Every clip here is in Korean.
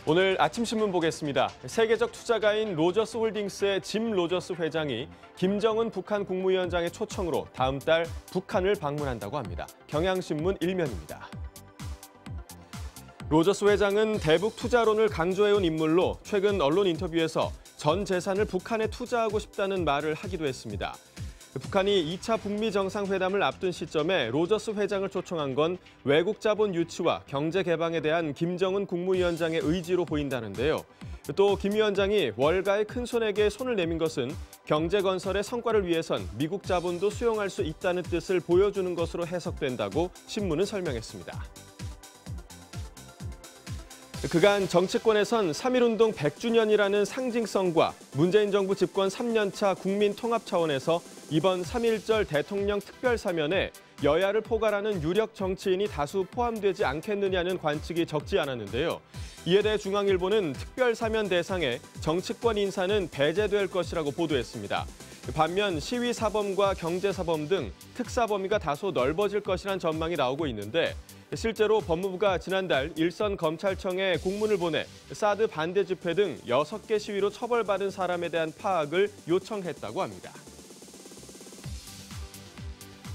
오늘 아침 신문 보겠습니다. 세계적 투자가인 로저스 홀딩스의 짐 로저스 회장이 김정은 북한 국무위원장의 초청으로 다음 달 북한을 방문한다고 합니다. 경향신문 1면입니다. 로저스 회장은 대북 투자론을 강조해온 인물로 최근 언론 인터뷰에서 전 재산을 북한에 투자하고 싶다는 말을 하기도 했습니다. 북한이 2차 북미 정상회담을 앞둔 시점에 로저스 회장을 초청한 건 외국 자본 유치와 경제 개방에 대한 김정은 국무위원장의 의지로 보인다는데요. 또 김 위원장이 월가의 큰 손에게 손을 내민 것은 경제 건설의 성과를 위해선 미국 자본도 수용할 수 있다는 뜻을 보여주는 것으로 해석된다고 신문은 설명했습니다. 그간 정치권에선 3.1운동 100주년이라는 상징성과 문재인 정부 집권 3년차 국민 통합 차원에서 이번 3.1절 대통령 특별사면에 여야를 포괄하는 유력 정치인이 다수 포함되지 않겠느냐는 관측이 적지 않았는데요. 이에 대해 중앙일보는 특별사면 대상에 정치권 인사는 배제될 것이라고 보도했습니다. 반면 시위사범과 경제사범 등 특사범위가 다소 넓어질 것이란 전망이 나오고 있는데 실제로 법무부가 지난달 일선 검찰청에 공문을 보내 사드 반대 집회 등 6개 시위로 처벌받은 사람에 대한 파악을 요청했다고 합니다.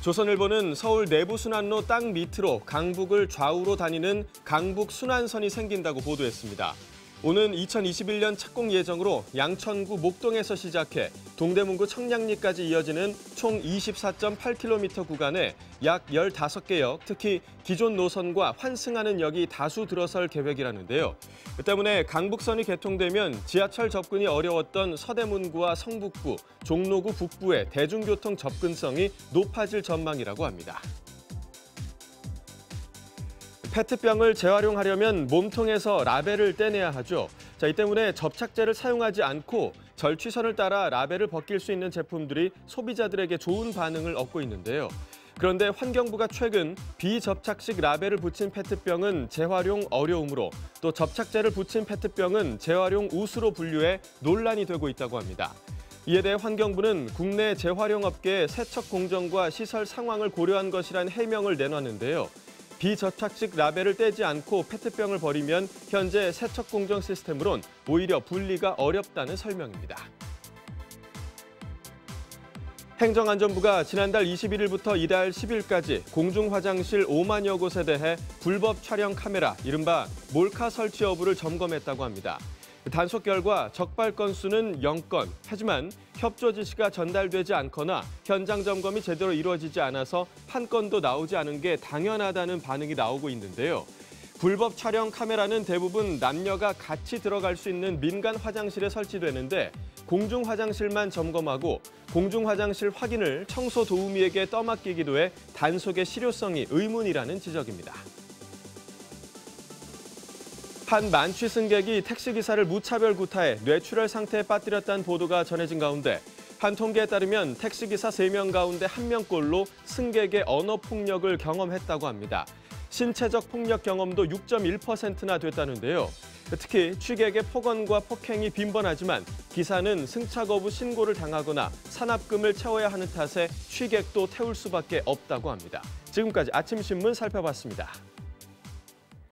조선일보는 서울 내부순환로 땅 밑으로 강북을 좌우로 다니는 강북순환선이 생긴다고 보도했습니다. 오는 2021년 착공 예정으로 양천구 목동에서 시작해 동대문구 청량리까지 이어지는 총 24.8km 구간에 약 15개 역, 특히 기존 노선과 환승하는 역이 다수 들어설 계획이라는데요. 때문에 강북선이 개통되면 지하철 접근이 어려웠던 서대문구와 성북구, 종로구 북부의 대중교통 접근성이 높아질 전망이라고 합니다. 페트병을 재활용하려면 몸통에서 라벨을 떼내야 하죠. 이 때문에 접착제를 사용하지 않고 절취선을 따라 라벨을 벗길 수 있는 제품들이 소비자들에게 좋은 반응을 얻고 있는데요. 그런데 환경부가 최근 비접착식 라벨을 붙인 페트병은 재활용 어려움으로 또 접착제를 붙인 페트병은 재활용 우수로 분류해 논란이 되고 있다고 합니다. 이에 대해 환경부는 국내 재활용 업계의 세척 공정과 시설 상황을 고려한 것이란 해명을 내놨는데요. 비접착식 라벨을 떼지 않고 페트병을 버리면 현재 세척 공정 시스템으론 오히려 분리가 어렵다는 설명입니다. 행정안전부가 지난달 21일부터 이달 10일까지 공중화장실 5만여 곳에 대해 불법 촬영 카메라, 이른바 몰카 설치 여부를 점검했다고 합니다. 단속 결과 적발 건수는 0건, 하지만 협조 지시가 전달되지 않거나 현장 점검이 제대로 이루어지지 않아서 한 건도 나오지 않은 게 당연하다는 반응이 나오고 있는데요. 불법 촬영 카메라는 대부분 남녀가 같이 들어갈 수 있는 민간 화장실에 설치되는데 공중 화장실만 점검하고 공중 화장실 확인을 청소 도우미에게 떠맡기기도 해 단속의 실효성이 의문이라는 지적입니다. 한 만취 승객이 택시기사를 무차별 구타해 뇌출혈 상태에 빠뜨렸다는 보도가 전해진 가운데 한 통계에 따르면 택시기사 3명 가운데 1명꼴로 승객의 언어폭력을 경험했다고 합니다. 신체적 폭력 경험도 6.1%나 됐다는데요. 특히 취객의 폭언과 폭행이 빈번하지만 기사는 승차 거부 신고를 당하거나 산업금을 채워야 하는 탓에 취객도 태울 수밖에 없다고 합니다. 지금까지 아침신문 살펴봤습니다.